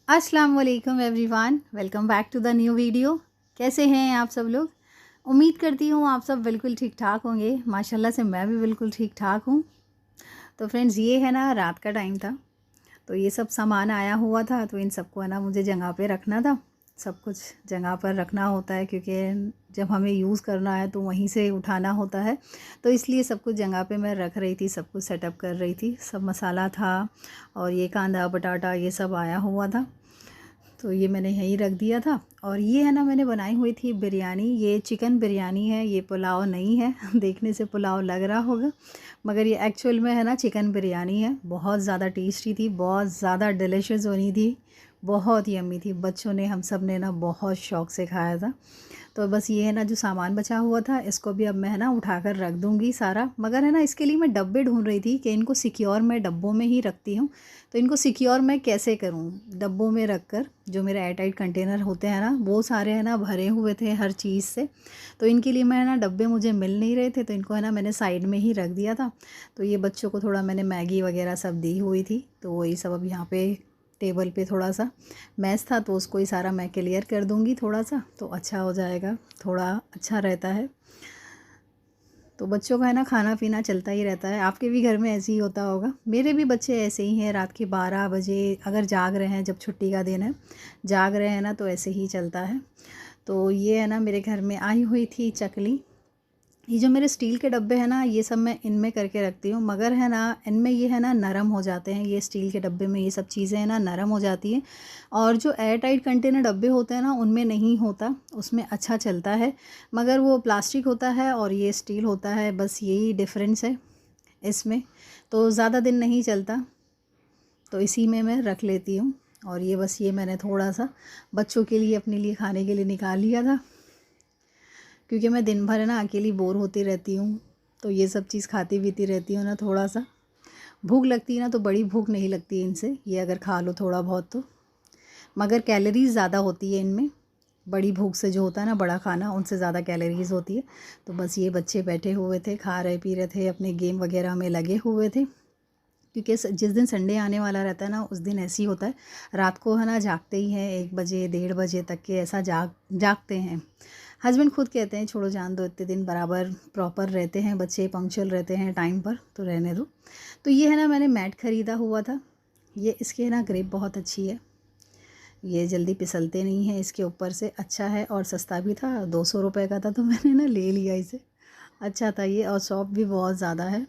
अस्सलाम वालेकुम everyone, welcome back to the new video. कैसे हैं आप सब लोग? उम्मीद करती हूँ आप सब बिल्कुल ठीक ठाक होंगे। माशाल्लाह से मैं भी बिल्कुल ठीक ठाक हूँ। तो फ्रेंड्स, ये है ना, रात का टाइम था, तो ये सब सामान आया हुआ था, तो इन सबको है ना मुझे जगह पे रखना था। सब कुछ जगह पर रखना होता है क्योंकि जब हमें यूज़ करना है तो वहीं से उठाना होता है। तो इसलिए सब कुछ जगह पे मैं रख रही थी, सब कुछ सेटअप कर रही थी। सब मसाला था और ये कांदा बटाटा ये सब आया हुआ था, तो ये मैंने यहीं रख दिया था। और ये है ना, मैंने बनाई हुई थी बिरयानी। ये चिकन बिरयानी है, ये पुलाव नहीं है। देखने से पुलाव लग रहा होगा, मगर ये एक्चुअल में है ना चिकन बिरयानी है। बहुत ज़्यादा टेस्टी थी, बहुत ज़्यादा डिलीशियस बनी थी, बहुत यम्मी थी। बच्चों ने, हम सब ने ना बहुत शौक़ से खाया था। तो बस ये है ना, जो सामान बचा हुआ था इसको भी अब मैं है ना उठा कर रख दूँगी सारा। मगर है ना, इसके लिए मैं डब्बे ढूंढ रही थी कि इनको सिक्योर मैं डब्बों में ही रखती हूँ, तो इनको सिक्योर मैं कैसे करूँ। डब्बों में रख कर, जो मेरे एयर टाइट कंटेनर होते हैं ना, वो सारे है ना भरे हुए थे हर चीज़ से। तो इनके लिए मैं है ना, डब्बे मुझे मिल नहीं रहे थे, तो इनको है ना मैंने साइड में ही रख दिया था। तो ये बच्चों को थोड़ा मैंने मैगी वगैरह सब दी हुई थी, तो वही सब अब यहाँ पे टेबल पे थोड़ा सा मैस था, तो उसको ही सारा मैं क्लियर कर दूँगी थोड़ा सा, तो अच्छा हो जाएगा, थोड़ा अच्छा रहता है। तो बच्चों का है ना खाना पीना चलता ही रहता है। आपके भी घर में ऐसे ही होता होगा। मेरे भी बच्चे ऐसे ही हैं, रात के 12 बजे अगर जाग रहे हैं, जब छुट्टी का दिन है, जाग रहे हैं ना, तो ऐसे ही चलता है। तो ये है ना, मेरे घर में आई हुई थी चकली। ये जो मेरे स्टील के डब्बे हैं ना, ये सब मैं इनमें करके रखती हूँ, मगर है ना इनमें ये है ना नरम हो जाते हैं। ये स्टील के डब्बे में ये सब चीज़ें है ना नरम हो जाती हैं, और जो एयर टाइट कंटेनर डब्बे होते हैं ना, उनमें नहीं होता, उसमें अच्छा चलता है। मगर वो प्लास्टिक होता है और ये स्टील होता है, बस यही डिफरेंस है इसमें। तो ज़्यादा दिन नहीं चलता, तो इसी में मैं रख लेती हूँ। और ये बस, ये मैंने थोड़ा सा बच्चों के लिए, अपने लिए खाने के लिए निकाल लिया था, क्योंकि मैं दिन भर है ना अकेली बोर होती रहती हूँ, तो ये सब चीज़ खाती पीती रहती हूँ ना। थोड़ा सा भूख लगती है ना, तो बड़ी भूख नहीं लगती इनसे, ये अगर खा लो थोड़ा बहुत तो। मगर कैलोरीज़ ज़्यादा होती है इनमें, बड़ी भूख से जो होता है ना बड़ा खाना, उनसे ज़्यादा कैलोरीज़ होती है। तो बस ये बच्चे बैठे हुए थे, खा रहे पी रहे थे, अपने गेम वगैरह में लगे हुए थे, क्योंकि जिस दिन संडे आने वाला रहता है ना, उस दिन ऐसे ही होता है। रात को है ना जागते ही हैं, 1 बजे 1:30 बजे तक के ऐसा जागते हैं। हस्बैंड खुद कहते हैं छोड़ो जान दो, इतने दिन बराबर प्रॉपर रहते हैं बच्चे, पंक्चुअल रहते हैं टाइम पर, तो रहने दो। तो ये है ना, मैंने मैट ख़रीदा हुआ था। ये इसके है ना ग्रिप बहुत अच्छी है, ये जल्दी फिसलते नहीं हैं। इसके ऊपर से अच्छा है और सस्ता भी था, 200 रुपये का था, तो मैंने ना ले लिया इसे। अच्छा था ये, और सॉफ्ट भी बहुत ज़्यादा है।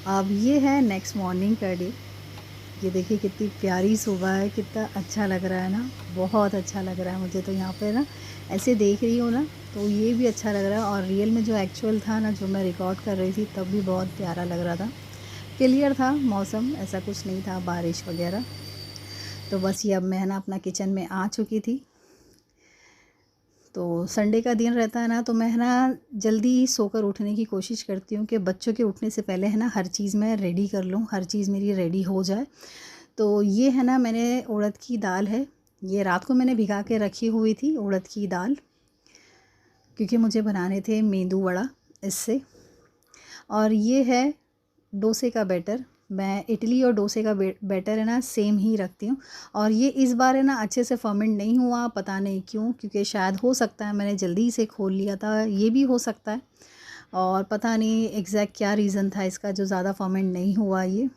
अब ये है नेक्स्ट मॉर्निंग का डे। ये देखिए कितनी प्यारी सुबह है, कितना अच्छा लग रहा है ना, बहुत अच्छा लग रहा है मुझे तो। यहाँ पे ना ऐसे देख रही हूँ ना, तो ये भी अच्छा लग रहा है, और रियल में जो एक्चुअल था ना, जो मैं रिकॉर्ड कर रही थी, तब भी बहुत प्यारा लग रहा था। क्लियर था मौसम, ऐसा कुछ नहीं था बारिश वगैरह। तो बस ये अब मैं है ना अपना किचन में आ चुकी थी। तो संडे का दिन रहता है ना, तो मैं है ना जल्दी सोकर उठने की कोशिश करती हूँ कि बच्चों के उठने से पहले है ना हर चीज़ मैं रेडी कर लूँ, हर चीज़ मेरी रेडी हो जाए। तो ये है ना, मैंने उड़द की दाल है, ये रात को मैंने भिगा के रखी हुई थी उड़द की दाल, क्योंकि मुझे बनाने थे मेंदू वड़ा इससे। और ये है डोसे का बैटर। मैं इडली और डोसे का बैटर है ना सेम ही रखती हूँ, और ये इस बार है ना अच्छे से फर्मेंट नहीं हुआ, पता नहीं क्यों, क्योंकि शायद हो सकता है मैंने जल्दी से खोल लिया था, ये भी हो सकता है। और पता नहीं एग्जैक्ट क्या रीज़न था इसका, जो ज़्यादा फर्मेंट नहीं हुआ ये।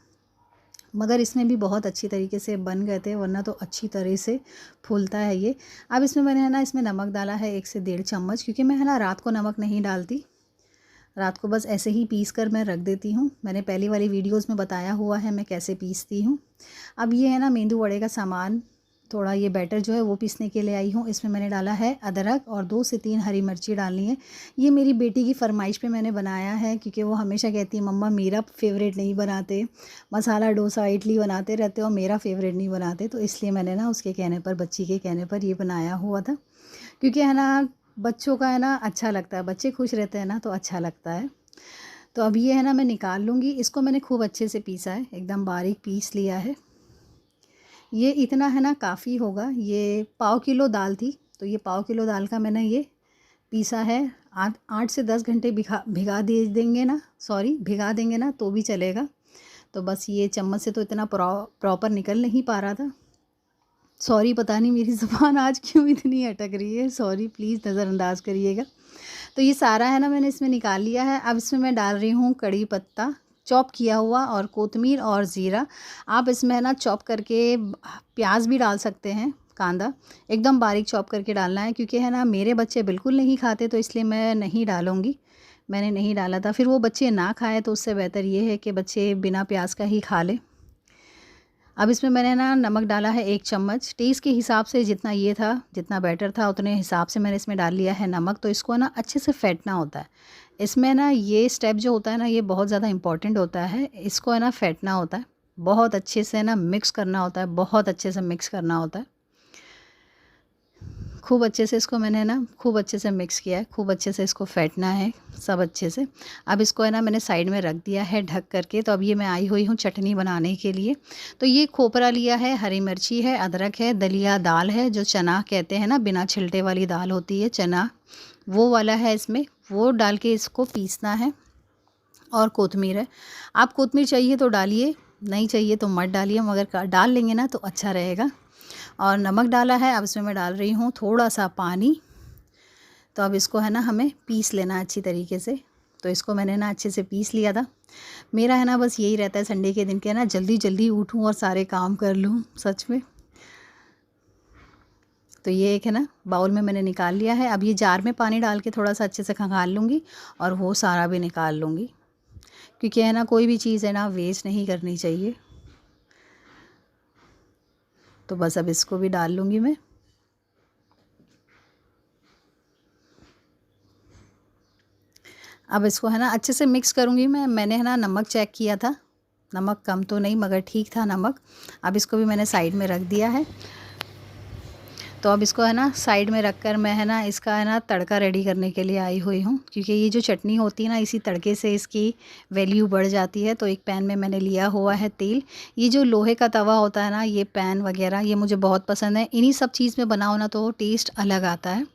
मगर इसमें भी बहुत अच्छी तरीके से बन गए थे, वरना तो अच्छी तरह से फूलता है ये। अब इसमें मैंने है ना, इसमें नमक डाला है 1 से 1.5 चम्मच, क्योंकि मैं है ना रात को नमक नहीं डालती, रात को बस ऐसे ही पीस कर मैं रख देती हूँ। मैंने पहली वाली वीडियोस में बताया हुआ है मैं कैसे पीसती हूँ। अब ये है ना मेंदू वड़े का सामान, थोड़ा ये बैटर जो है वो पीसने के लिए आई हूँ। इसमें मैंने डाला है अदरक, और 2 से 3 हरी मिर्ची डालनी है। ये मेरी बेटी की फरमाइश पे मैंने बनाया है, क्योंकि वो हमेशा कहती है मम्मा मेरा फेवरेट नहीं बनाते, मसाला डोसा इडली बनाते रहते हो, मेरा फेवरेट नहीं बनाते। तो इसलिए मैंने ना उसके कहने पर, बच्ची के कहने पर ये बनाया हुआ था, क्योंकि है ना बच्चों का है ना अच्छा लगता है, बच्चे खुश रहते हैं ना, तो अच्छा लगता है। तो अब ये है ना मैं निकाल लूँगी। इसको मैंने खूब अच्छे से पीसा है, एकदम बारीक पीस लिया है। ये इतना है ना काफ़ी होगा। ये 1/4 किलो दाल थी, तो ये 1/4 किलो दाल का मैंने ये पीसा है। 8 से 10 घंटे भिगा भिगा दे देंगे ना, सॉरी भिगा देंगे ना, तो भी चलेगा। तो बस ये चम्मच से तो इतना प्रॉपर निकल नहीं पा रहा था। सॉरी, पता नहीं मेरी ज़ुबान आज क्यों इतनी अटक रही है, सॉरी, प्लीज़ नज़रअंदाज करिएगा। तो ये सारा है ना मैंने इसमें निकाल लिया है। अब इसमें मैं डाल रही हूँ कड़ी पत्ता चॉप किया हुआ और कोतमीर और ज़ीरा। आप इसमें है ना चॉप करके प्याज भी डाल सकते हैं, कांदा एकदम बारीक चॉप करके डालना है, क्योंकि है ना मेरे बच्चे बिल्कुल नहीं खाते, तो इसलिए मैं नहीं डालूँगी, मैंने नहीं डाला था। फिर वो बच्चे ना खाएँ तो उससे बेहतर ये है कि बच्चे बिना प्याज का ही खा लें। अब इसमें मैंने ना नमक डाला है 1 चम्मच, टेस्ट के हिसाब से जितना ये था, जितना बैटर था उतने हिसाब से मैंने इसमें डाल लिया है नमक। तो इसको ना अच्छे से फेंटना होता है। इसमें ना ये स्टेप जो होता है ना ये बहुत ज़्यादा इम्पॉर्टेंट होता है। इसको है ना फेंटना होता है, बहुत अच्छे से ना मिक्स करना होता है, बहुत अच्छे से मिक्स करना होता है। खूब अच्छे से इसको मैंने ना खूब अच्छे से मिक्स किया है, खूब अच्छे से इसको फेंटना है सब अच्छे से। अब इसको है ना मैंने साइड में रख दिया है ढक करके। तो अब ये मैं आई हुई हूँ चटनी बनाने के लिए। तो ये खोपरा लिया है, हरी मिर्ची है, अदरक है, दलिया दाल है, जो चना कहते हैं ना, बिना छिलटे वाली दाल होती है चना, वो वाला है इसमें, वो डाल के इसको पीसना है। और कोतमीर है, आप कोतमीर चाहिए तो डालिए, नहीं चाहिए तो मत डालिए, मगर डाल लेंगे ना तो अच्छा रहेगा। और नमक डाला है। अब इसमें मैं डाल रही हूँ थोड़ा सा पानी। तो अब इसको है ना हमें पीस लेना है अच्छी तरीके से। तो इसको मैंने ना अच्छे से पीस लिया था। मेरा है ना बस यही रहता है संडे के दिन के ना जल्दी जल्दी उठूँ और सारे काम कर लूँ सच में। तो ये एक है ना बाउल में मैंने निकाल लिया है। अब ये जार में पानी डाल के थोड़ा सा अच्छे से खंगाल लूँगी और वो सारा भी निकाल लूँगी, क्योंकि है ना कोई भी चीज़ है ना वेस्ट नहीं करनी चाहिए। तो बस अब इसको भी डाल लूँगी मैं। अब इसको है ना अच्छे से मिक्स करूँगी मैंने है ना नमक चेक किया था, नमक कम तो नहीं मगर ठीक था नमक। अब इसको भी मैंने साइड में रख दिया है। तो अब इसको है ना साइड में रख कर मैं है ना इसका है ना तड़का रेडी करने के लिए आई हुई हूँ, क्योंकि ये जो चटनी होती है ना इसी तड़के से इसकी वैल्यू बढ़ जाती है। तो एक पैन में मैंने लिया हुआ है तेल। ये जो लोहे का तवा होता है ना, ये पैन वगैरह ये मुझे बहुत पसंद है। इन्हीं सब चीज़ में बनाओ ना तो टेस्ट अलग आता है।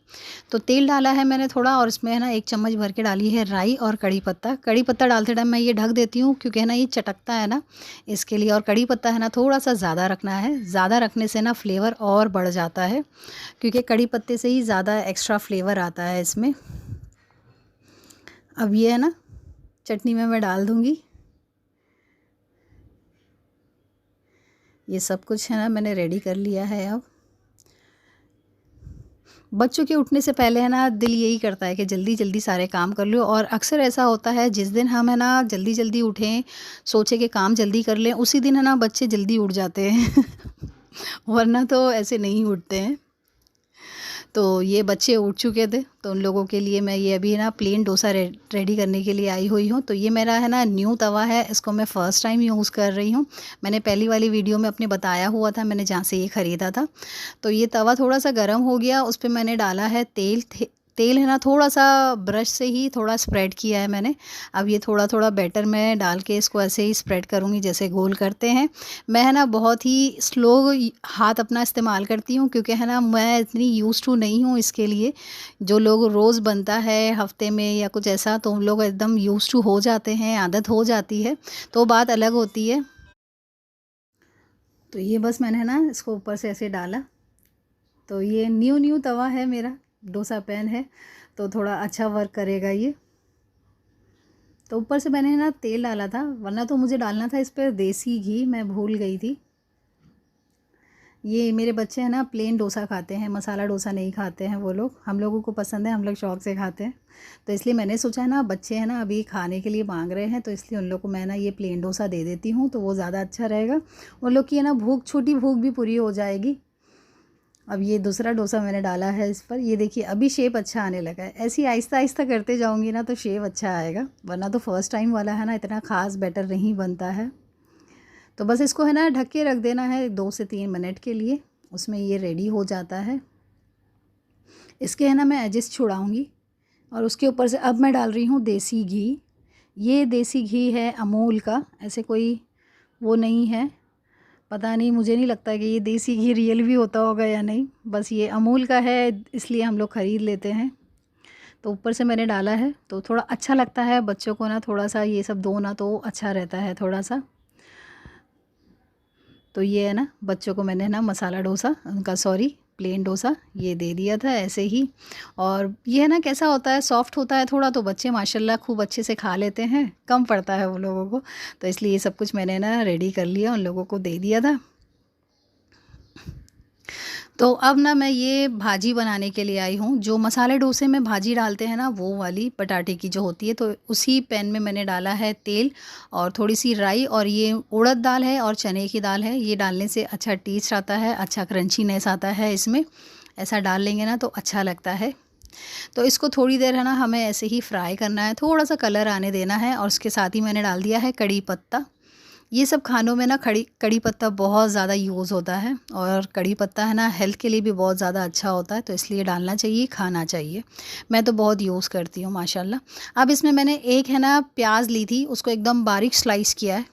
तो तेल डाला है मैंने थोड़ा, और इसमें है ना 1 चम्मच भर के डाली है राई और कड़ी पत्ता। कड़ी पत्ता डालते टाइम मैं ये ढक देती हूँ, क्योंकि है ना ये चटकता है ना इसके लिए। और कड़ी पत्ता है ना थोड़ा सा ज़्यादा रखना है, ज़्यादा रखने से ना फ्लेवर और बढ़ जाता है, क्योंकि कड़ी पत्ते से ही ज़्यादा एक्स्ट्रा फ्लेवर आता है इसमें। अब ये है ना चटनी में मैं डाल दूँगी। ये सब कुछ है ना मैंने रेडी कर लिया है। अब बच्चों के उठने से पहले है ना दिल यही करता है कि जल्दी जल्दी सारे काम कर लो। और अक्सर ऐसा होता है जिस दिन हम है ना जल्दी जल्दी उठें, सोचे कि काम जल्दी कर लें, उसी दिन है ना बच्चे जल्दी उठ जाते हैं वरना तो ऐसे नहीं उठते हैं। तो ये बच्चे उठ चुके थे, तो उन लोगों के लिए मैं ये अभी ना प्लेन डोसा रेडी करने के लिए आई हुई हूँ। तो ये मेरा है ना न्यू तवा है, इसको मैं फ़र्स्ट टाइम यूज़ कर रही हूँ। मैंने पहली वाली वीडियो में अपने बताया हुआ था मैंने जहाँ से ये ख़रीदा था। तो ये तवा थोड़ा सा गर्म हो गया, उस पर मैंने डाला है तेल। तेल है ना थोड़ा सा ब्रश से ही थोड़ा स्प्रेड किया है मैंने। अब ये थोड़ा थोड़ा बैटर में डाल के इसको ऐसे ही स्प्रेड करूँगी जैसे गोल करते हैं। मैं है ना बहुत ही स्लो हाथ अपना इस्तेमाल करती हूँ, क्योंकि है ना मैं इतनी यूज़ टू नहीं हूँ इसके लिए। जो लोग रोज़ बनता है हफ्ते में या कुछ ऐसा, तो उन लोग एकदम यूज़ टू हो जाते हैं, आदत हो जाती है, तो बात अलग होती है। तो ये बस मैंने ना इसको ऊपर से ऐसे डाला। तो ये न्यू तवा है मेरा, डोसा पैन है, तो थोड़ा अच्छा वर्क करेगा ये। तो ऊपर से मैंने ना तेल डाला था, वरना तो मुझे डालना था इस पर देसी घी, मैं भूल गई थी। ये मेरे बच्चे हैं ना प्लेन डोसा खाते हैं, मसाला डोसा नहीं खाते हैं वो लोग। हम लोगों को पसंद है, हम लोग शौक़ से खाते हैं। तो इसलिए मैंने सोचा है ना बच्चे हैं ना अभी खाने के लिए मांग रहे हैं, तो इसलिए उन लोग को मैं ना ये प्लेन डोसा दे देती हूँ, तो वो ज़्यादा अच्छा रहेगा। उन लोग की है ना भूख, छोटी भूख भी पूरी हो जाएगी। अब ये दूसरा डोसा मैंने डाला है इस पर। ये देखिए अभी शेप अच्छा आने लगा है। ऐसी आहिस्ता आहिस्ता करते जाऊंगी ना तो शेप अच्छा आएगा, वरना तो फर्स्ट टाइम वाला है ना इतना ख़ास बैटर नहीं बनता है। तो बस इसको है ना ढक के रख देना है 2 से 3 मिनट के लिए, उसमें ये रेडी हो जाता है। इसके है ना मैं एजेस छुड़ाऊँगी, और उसके ऊपर से अब मैं डाल रही हूँ देसी घी। ये देसी घी है अमूल का, ऐसे कोई वो नहीं है, पता नहीं, मुझे नहीं लगता कि ये देसी घी रियल भी होता होगा या नहीं, बस ये अमूल का है इसलिए हम लोग ख़रीद लेते हैं। तो ऊपर से मैंने डाला है, तो थोड़ा अच्छा लगता है बच्चों को ना, थोड़ा सा ये सब दो ना तो अच्छा रहता है थोड़ा सा। तो ये है ना बच्चों को मैंने ना मसाला डोसा, उनका सॉरी प्लेन डोसा ये दे दिया था ऐसे ही। और ये है ना कैसा होता है, सॉफ्ट होता है थोड़ा, तो बच्चे माशाल्लाह खूब अच्छे से खा लेते हैं, कम पड़ता है वो लोगों को। तो इसलिए ये सब कुछ मैंने ना रेडी कर लिया, उन लोगों को दे दिया था। तो अब ना मैं ये भाजी बनाने के लिए आई हूँ। जो मसाले डोसे में भाजी डालते हैं ना, वो वाली पटाटे की जो होती है। तो उसी पैन में मैंने डाला है तेल और थोड़ी सी राई, और ये उड़द दाल है और चने की दाल है। ये डालने से अच्छा टेस्ट आता है, अच्छा क्रंचीनेस आता है इसमें। ऐसा डाल लेंगे ना तो अच्छा लगता है। तो इसको थोड़ी देर है ना हमें ऐसे ही फ्राई करना है, थोड़ा सा कलर आने देना है। और उसके साथ ही मैंने डाल दिया है कड़ी पत्ता। ये सब खानों में ना कड़ी पत्ता बहुत ज़्यादा यूज़ होता है, और कड़ी पत्ता है ना हेल्थ के लिए भी बहुत ज़्यादा अच्छा होता है, तो इसलिए डालना चाहिए, खाना चाहिए। मैं तो बहुत यूज़ करती हूँ माशाल्लाह। अब इसमें मैंने एक है ना प्याज ली थी, उसको एकदम बारीक स्लाइस किया है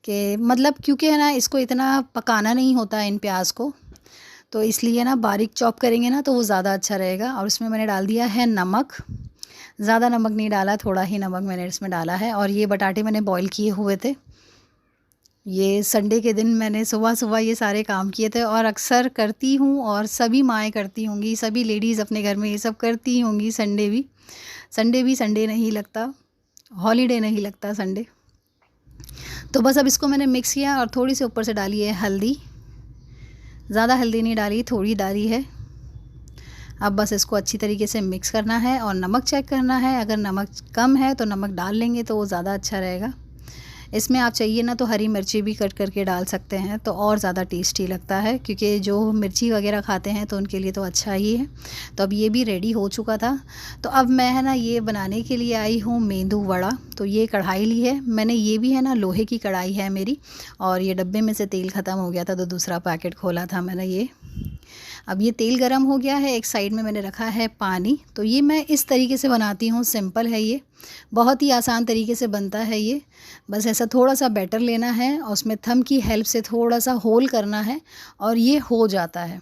कि मतलब क्योंकि है ना इसको इतना पकाना नहीं होता है इन प्याज को, तो इसलिए ना बारीक चॉप करेंगे ना तो वो ज़्यादा अच्छा रहेगा। और इसमें मैंने डाल दिया है नमक, ज़्यादा नमक नहीं डाला, थोड़ा ही नमक मैंने इसमें डाला है। और ये बटाटे मैंने बॉईल किए हुए थे। ये संडे के दिन मैंने सुबह-सुबह ये सारे काम किए थे, और अक्सर करती हूँ और सभी माएँ करती होंगी, सभी लेडीज़ अपने घर में ये सब करती होंगी। संडे भी संडे नहीं लगता, हॉलिडे नहीं लगता संडे। तो बस अब इसको मैंने मिक्स किया और थोड़ी सी ऊपर से डाली है हल्दी, ज़्यादा हल्दी नहीं डाली, थोड़ी डाली है। अब बस इसको अच्छी तरीके से मिक्स करना है और नमक चेक करना है। अगर नमक कम है तो नमक डाल लेंगे तो वो ज़्यादा अच्छा रहेगा। इसमें आप चाहिए ना तो हरी मिर्ची भी कट करके डाल सकते हैं, तो और ज़्यादा टेस्टी लगता है, क्योंकि जो मिर्ची वगैरह खाते हैं तो उनके लिए तो अच्छा ही है। तो अब ये भी रेडी हो चुका था। तो अब मैं है ना ये बनाने के लिए आई हूँ मेंदू वड़ा। तो ये कढ़ाई ली है मैंने, ये भी है ना लोहे की कढ़ाई है मेरी, और ये डब्बे में से तेल ख़त्म हो गया था तो दूसरा पैकेट खोला था मैंने ये। अब ये तेल गरम हो गया है, एक साइड में मैंने रखा है पानी। तो ये मैं इस तरीके से बनाती हूँ, सिंपल है ये, बहुत ही आसान तरीके से बनता है ये। बस ऐसा थोड़ा सा बैटर लेना है और उसमें थंब की हेल्प से थोड़ा सा होल करना है, और ये हो जाता है।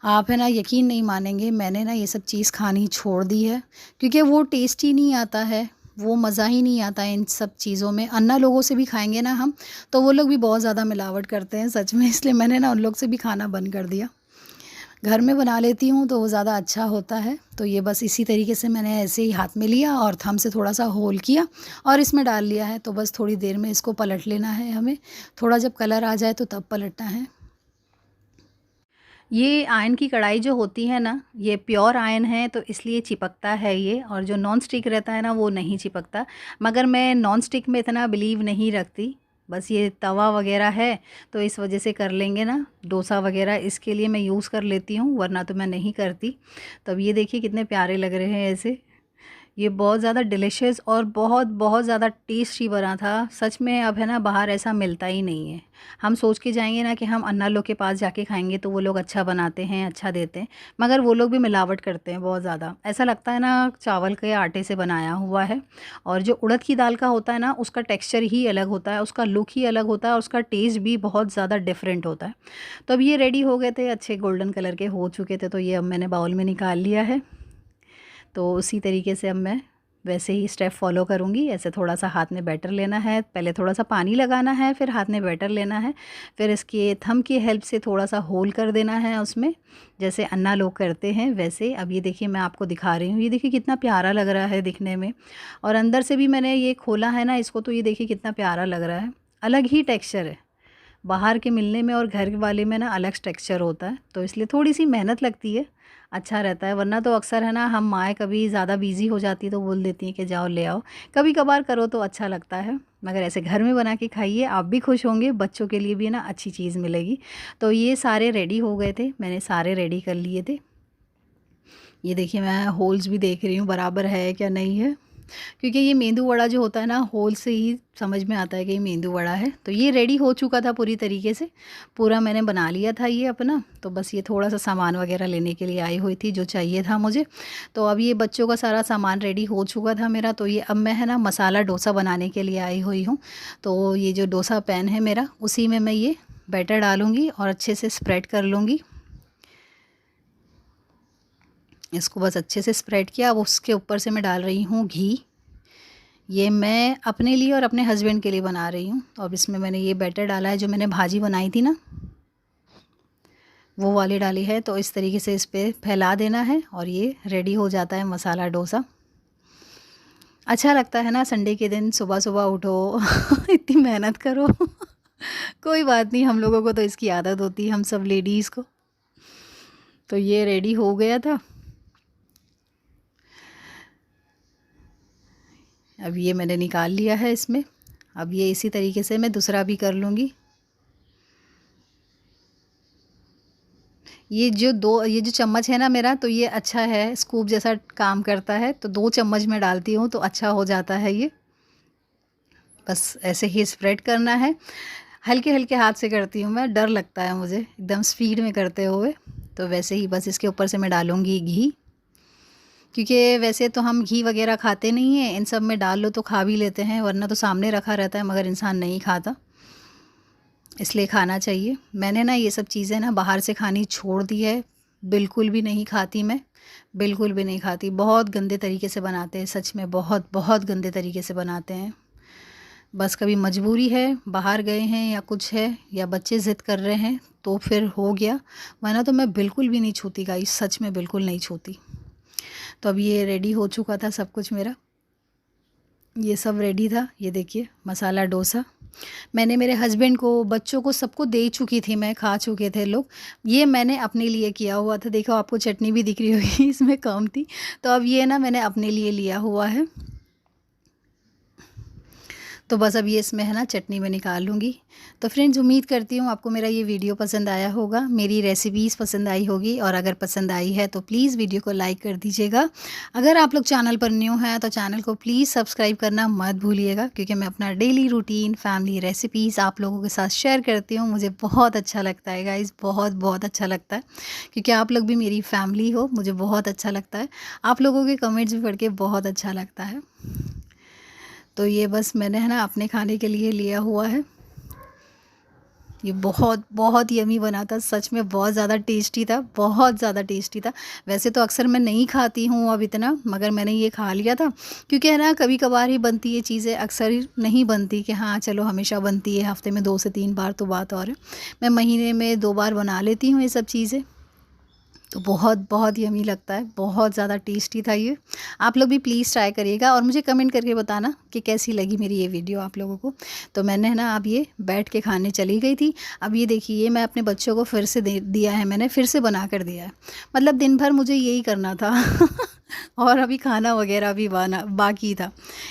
आप है ना यकीन नहीं मानेंगे, मैंने ना ये सब चीज़ खानी छोड़ दी है, क्योंकि वो टेस्ट ही नहीं आता है, वो मज़ा ही नहीं आता है इन सब चीज़ों में। अन्ना लोगों से भी खाएंगे ना हम, तो वो लोग भी बहुत ज़्यादा मिलावट करते हैं सच में, इसलिए मैंने ना उन लोग से भी खाना बंद कर दिया। घर में बना लेती हूँ तो वो ज़्यादा अच्छा होता है। तो ये बस इसी तरीके से मैंने ऐसे ही हाथ में लिया और थंब से थोड़ा सा होल किया और इसमें डाल लिया है। तो बस थोड़ी देर में इसको पलट लेना है हमें, थोड़ा जब कलर आ जाए तो तब पलटना है। ये आयन की कढ़ाई जो होती है ना, ये प्योर आयन है तो इसलिए चिपकता है ये, और जो नॉन स्टिक रहता है ना वो नहीं चिपकता। मगर मैं नॉन स्टिक में इतना बिलीव नहीं रखती, बस ये तवा वगैरह है तो इस वजह से कर लेंगे ना डोसा वगैरह, इसके लिए मैं यूज़ कर लेती हूँ, वरना तो मैं नहीं करती। तो अब ये देखिए कितने प्यारे लग रहे हैं ऐसे। ये बहुत ज़्यादा डिलीशियस और बहुत बहुत ज़्यादा टेस्टी बना था सच में। अब है ना बाहर ऐसा मिलता ही नहीं है। हम सोच के जाएंगे ना कि हम अन्ना लोग के पास जाके खाएंगे तो वो लोग अच्छा बनाते हैं, अच्छा देते हैं, मगर वो लोग भी मिलावट करते हैं बहुत ज़्यादा। ऐसा लगता है ना चावल के आटे से बनाया हुआ है। और जो उड़द की दाल का होता है ना, उसका टेक्स्चर ही अलग होता है, उसका लुक ही अलग होता है, और उसका टेस्ट भी बहुत ज़्यादा डिफरेंट होता है। तो अब ये रेडी हो गए थे, अच्छे गोल्डन कलर के हो चुके थे, तो ये अब मैंने बाउल में निकाल लिया है। तो उसी तरीके से अब मैं वैसे ही स्टेप फॉलो करूँगी। ऐसे थोड़ा सा हाथ में बैटर लेना है, पहले थोड़ा सा पानी लगाना है, फिर हाथ में बैटर लेना है, फिर इसके थंब की हेल्प से थोड़ा सा होल कर देना है उसमें, जैसे अन्ना लोग करते हैं वैसे। अब ये देखिए मैं आपको दिखा रही हूँ, ये देखिए कितना प्यारा लग रहा है दिखने में। और अंदर से भी मैंने ये खोला है ना इसको, तो ये देखिए कितना प्यारा लग रहा है। अलग ही टेक्स्चर है, बाहर के मिलने में और घर वाले में ना अलग टेक्सचर होता है, तो इसलिए थोड़ी सी मेहनत लगती है, अच्छा रहता है। वरना तो अक्सर है ना हम माएँ कभी ज़्यादा बिज़ी हो जाती है तो बोल देती हैं कि जाओ ले आओ, कभी कभार करो तो अच्छा लगता है, मगर ऐसे घर में बना के खाइए, आप भी खुश होंगे, बच्चों के लिए भी ना अच्छी चीज़ मिलेगी। तो ये सारे रेडी हो गए थे, मैंने सारे रेडी कर लिए थे। ये देखिए मैं होल्स भी देख रही हूँ बराबर है क्या नहीं है, क्योंकि ये मेंदू वड़ा जो होता है ना होल से ही समझ में आता है कि ये मेंदू वड़ा है। तो ये रेडी हो चुका था पूरी तरीके से, पूरा मैंने बना लिया था ये अपना। तो बस ये थोड़ा सा सामान वगैरह लेने के लिए आई हुई थी जो चाहिए था मुझे। तो अब ये बच्चों का सारा सामान रेडी हो चुका था मेरा। तो ये अब मैं है ना मसाला डोसा बनाने के लिए आई हुई हूँ। तो ये जो डोसा पैन है मेरा, उसी में मैं ये बैटर डालूँगी और अच्छे से स्प्रेड कर लूँगी। इसको बस अच्छे से स्प्रेड किया। अब उसके ऊपर से मैं डाल रही हूँ घी। ये मैं अपने लिए और अपने हस्बैंड के लिए बना रही हूँ। और इसमें मैंने ये बैटर डाला है, जो मैंने भाजी बनाई थी ना वो वाली डाली है। तो इस तरीके से इस पे फैला देना है और ये रेडी हो जाता है मसाला डोसा। अच्छा लगता है ना संडे के दिन सुबह सुबह उठो इतनी मेहनत करो कोई बात नहीं, हम लोगों को तो इसकी आदत होती है, हम सब लेडीज़ को। तो ये रेडी हो गया था। अब ये मैंने निकाल लिया है इसमें। अब ये इसी तरीके से मैं दूसरा भी कर लूँगी। ये जो चम्मच है ना मेरा, तो ये अच्छा है, स्कूप जैसा काम करता है। तो 2 चम्मच मैं डालती हूँ तो अच्छा हो जाता है ये। बस ऐसे ही स्प्रेड करना है, हल्के हल्के हाथ से करती हूँ मैं, डर लगता है मुझे एकदम स्पीड में करते हुए। तो वैसे ही बस इसके ऊपर से मैं डालूँगी घी, क्योंकि वैसे तो हम घी वगैरह खाते नहीं हैं, इन सब में डाल लो तो खा भी लेते हैं, वरना तो सामने रखा रहता है मगर इंसान नहीं खाता, इसलिए खाना चाहिए। मैंने ना ये सब चीज़ें ना बाहर से खानी छोड़ दी है, बिल्कुल भी नहीं खाती मैं, बिल्कुल भी नहीं खाती। बहुत गंदे तरीके से बनाते हैं, सच में बहुत बहुत गंदे तरीके से बनाते हैं। बस कभी मजबूरी है, बाहर गए हैं या कुछ है या बच्चे ज़िद कर रहे हैं तो फिर हो गया, वरना तो मैं बिल्कुल भी नहीं छूती गाइस, सच में बिल्कुल नहीं छूती। तो अब ये रेडी हो चुका था सब कुछ मेरा, ये सब रेडी था। ये देखिए मसाला डोसा मैंने मेरे हस्बैंड को, बच्चों को, सबको दे चुकी थी मैं, खा चुके थे लोग। ये मैंने अपने लिए किया हुआ था। देखो आपको चटनी भी दिख रही होगी इसमें कम थी, तो अब ये ना मैंने अपने लिए लिया हुआ है। तो बस अब ये इसमें है ना चटनी में निकाल लूँगी। तो फ्रेंड्स उम्मीद करती हूँ आपको मेरा ये वीडियो पसंद आया होगा, मेरी रेसिपीज़ पसंद आई होगी। और अगर पसंद आई है तो प्लीज़ वीडियो को लाइक कर दीजिएगा। अगर आप लोग चैनल पर न्यू हैं तो चैनल को प्लीज़ सब्सक्राइब करना मत भूलिएगा, क्योंकि मैं अपना डेली रूटीन, फैमिली रेसिपीज़ आप लोगों के साथ शेयर करती हूँ। मुझे बहुत अच्छा लगता है गाइज़, बहुत बहुत अच्छा लगता है, क्योंकि आप लोग भी मेरी फैमिली हो, मुझे बहुत अच्छा लगता है। आप लोगों के कमेंट्स भी पढ़ के बहुत अच्छा लगता है। तो ये बस मैंने है ना अपने खाने के लिए लिया हुआ है। ये बहुत बहुत यमी बना था, सच में बहुत ज़्यादा टेस्टी था, बहुत ज़्यादा टेस्टी था। वैसे तो अक्सर मैं नहीं खाती हूँ अब इतना, मगर मैंने ये खा लिया था, क्योंकि है ना कभी कभार ही बनती है चीज़ें, अक्सर ही नहीं बनती कि हाँ चलो हमेशा बनती है, हफ्ते में 2 से 3 बार तो बात और है। मैं महीने में 2 बार बना लेती हूँ ये सब चीज़ें। तो बहुत बहुत यमी लगता है, बहुत ज़्यादा टेस्टी था ये। आप लोग भी प्लीज़ ट्राई करिएगा और मुझे कमेंट करके बताना कि कैसी लगी मेरी ये वीडियो आप लोगों को। तो मैंने है ना अब ये बैठ के खाने चली गई थी। अब ये देखिए, ये मैं अपने बच्चों को फिर से दे दिया है, मैंने फिर से बना कर दिया है। मतलब दिन भर मुझे यही करना था और अभी खाना वगैरह भी बना बाकी था।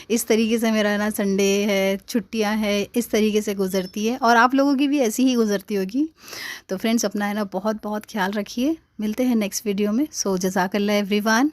इस तरीके से मेरा ना संडे है, छुट्टियां है, इस तरीके से गुज़रती है, और आप लोगों की भी ऐसी ही गुज़रती होगी। तो फ्रेंड्स अपना है ना बहुत बहुत ख्याल रखिए। मिलते हैं नेक्स्ट वीडियो में। सो जज़ाकल्लाह एवरीवन।